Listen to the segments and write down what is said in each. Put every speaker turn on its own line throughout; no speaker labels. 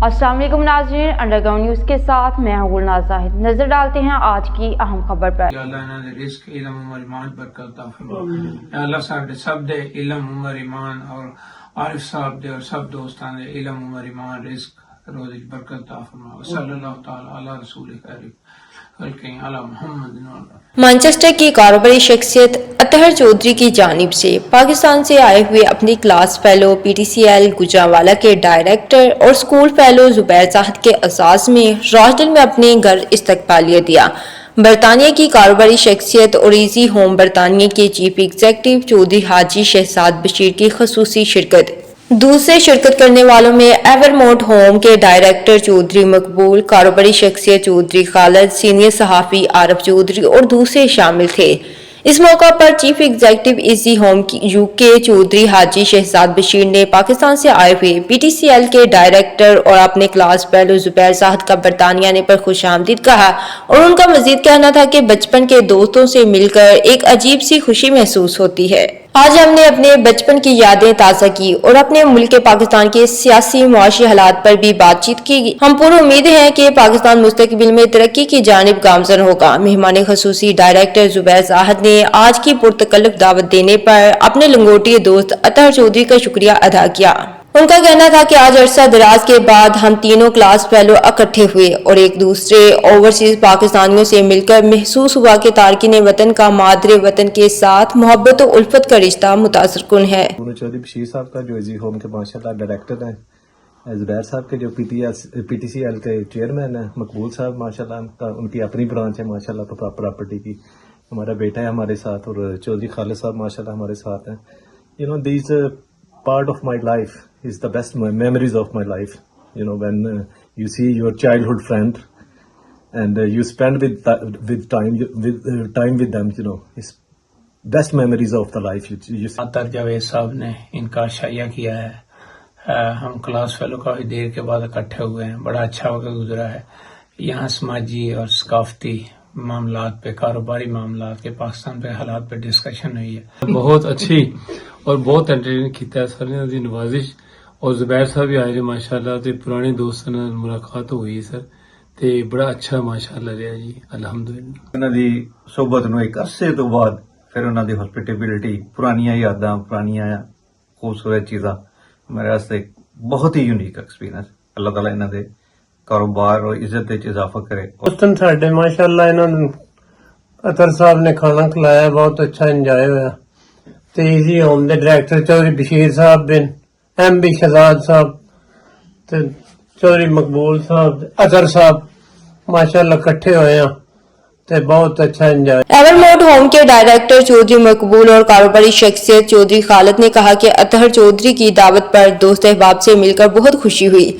अस्सलाम वालेकुम नाज़रीन, अंडरग्राउंड न्यूज़ के साथ मैं हूं गुलनाज़ ज़ाहिद। नजर डालते हैं आज की अहम खबर पर।
अल्लाह ने रिस्क इल्म उमर ईमान बरकत अता फरमाए। अल्लाह साडे सब दे इल्म उमर ईमान और आरिफ साहब दे और सब दोस्तां दे इल्म उमर ईमान रिस्क रोज़ बरकत अता फरमाए। सल्लल्लाहु तआला अला रसूल करीम
मैनचेस्टर की कारोबारी शख्सियत अतहर चौधरी की जानिब से पाकिस्तान से आए हुए अपनी क्लास फेलो PTCL गुजरांवाला के डायरेक्टर और स्कूल फेलो जुबैर साहद के असास में राजडल में अपने घर इस्तकबालिया दिया। बरतानिया की कारोबारी शख्सियत और इजी होम बरतानिया के चीफ एग्जीक्यूटिव चौधरी हाजी शहजाद बशीर की खसूसी शिरकत। दूसरे शिरकत करने वालों में एवरमोट होम के डायरेक्टर चौधरी मकबूल, कारोबारी शख्सियत चौधरी खालिद, सीनियर सहाफ़ी आरफ चौधरी और दूसरे शामिल थे। इस मौका पर chief executive easy home UK Chaudhry Haji Shahzad Bashir ने पाकिस्तान से आए हुए PTCL के डायरेक्टर और अपने क्लास फेलो जुबैर साहद का बरतानिया आने पर खुशामदीद कहा और उनका मजीद कहना था कि बचपन के दोस्तों से मिलकर एक अजीब सी खुशी महसूस होती है। आज हमने अपने बचपन की यादें ताज़ा की और अपने मुल्क पाकिस्तान के सियासी मुआशी हालात पर भी बातचीत की। हम पूरी उम्मीद है कि पाकिस्तान मुस्तकबिल में तरक्की की जानिब गामजन होगा। मेहमान खसूसी डायरेक्टर जुबैर साहद ने आज की पुरतकल्लुफ दावत देने पर अपने लंगोटी दोस्त अतहर चौधरी का शुक्रिया अदा किया। उनका कहना था कि आज अरसा दराज के बाद हम तीनों क्लास फेलो इकट्ठे हुए और एक दूसरे ओवरसीज पाकिस्तानियों से मिलकर महसूस हुआ कि तारकीन वतन का मादरे वतन के साथ मोहब्बत और उल्फत का रिश्ता मुतासर कुन है।
चौधरी बशीर साहब का जो इजी होम के माशाल्लाह डायरेक्टर हैं, जुबैर साहब के जो PTCL के चेयरमैन हैं, मकबूल साहब माशाल्लाह उनकी अपनी ब्रांच है माशाल्लाह प्रॉपर्टी की। हमारा बेटा है हमारे साथ और चौधरी खालिद साहब माशाल्लाह हमारे साथ हैं। You know this part of my life is the best memories of my life, you know, when you see your childhood friend and you spend with time with them, you know, it's best memories of the life you
अतर जावेद साहब ने इनका शाया किया है। हम class fellow काफी देर के बाद इकट्ठे हुए हैं। बड़ा अच्छा वक्त गुजरा है। यहाँ समाजी और सकाफती मामलात पे, कारोबारी मामलात के, पाकिस्तान पे हालात पे डिस्कशन हुई है। बहुत अच्छी और बहुत एंटरटेन किया सर दी नवाजिश और जुबैर साहब भी आए माशाल्लाह ते पुराने दोस्तों नाल मुलाकात हुई सर ते बड़ा अच्छा माशाल्लाह रहा जी अल्हम्दुलिल्लाह।
उन्हां दी सोबत नूं एक अरसे तो बाद फिर उन्हां दी हॉस्पिटैलिटी, पुरानियां यादां, पुरानियां खूबसूरत चीज़ां मेरे वास्ते बहुत ही यूनिक एक्सपीरियंस। अल्लाह ताला इन्हां दे कारोबार और इज्जत विच इजाफा करे।
दोस्तन साडे माशाल्लाह इन्होंने अतर साहब ने खाना खिलाया, बहुत अच्छा एंजॉय होया। ते इजी होम दे डायरेक्टर चौधरी बशीर साहब बिन MB शहजाद साहब ते चौधरी मकबूल साहब, अतर साहब माशाल्लाह इकट्ठे होए हैं ते बहुत अच्छा एंजॉय।
एवरमोट होम के डायरेक्टर चौधरी मकबूल और कारोबारी शख्सियत चौधरी खालिद ने कहा कि अतहर चौधरी की दावत पर दोस्त अहबाब से मिलकर बहुत खुशी हुई।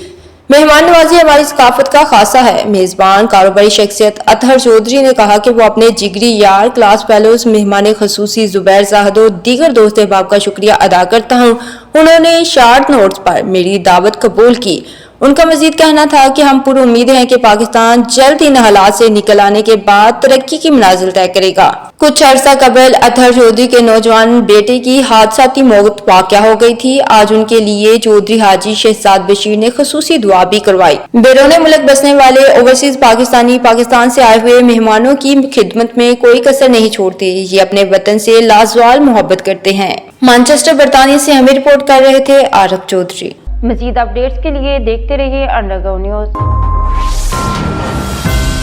मेहमान नवाजी हमारी सकाफत का खासा है। मेजबान कारोबारी शख्सियत अतहर चौधरी ने कहा कि वो अपने जिगरी यार क्लास फेलोज मेहमान खसूसी जुबैर साहद और दीगर दोस्त अहबाब का शुक्रिया अदा करता हूँ। उन्होंने शार्ट नोट्स पर मेरी दावत कबूल की। उनका मजीद कहना था कि हम पूरी उम्मीद है कि पाकिस्तान जल्द इन हालात से निकल आने के बाद तरक्की की मंजिल तय करेगा। कुछ अरसा कबल अतहर चौधरी के नौजवान बेटे की हादसाती मौत वाक़या हो गई थी। आज उनके लिए चौधरी हाजी शहजाद बशीर ने खसूसी दुआ भी करवाई। बैरून मुल्क बसने वाले ओवरसीज पाकिस्तानी पाकिस्तान से आए हुए मेहमानों की खिदमत में कोई कसर नहीं छोड़ते। ये अपने वतन से लाजवाल मोहब्बत करते हैं। मैनचेस्टर बरतानिया से हमें रिपोर्ट कर रहे थे आरफ चौधरी।
मजीद अपडेट्स के लिए देखते रहिए अंडरग्राउंड न्यूज़।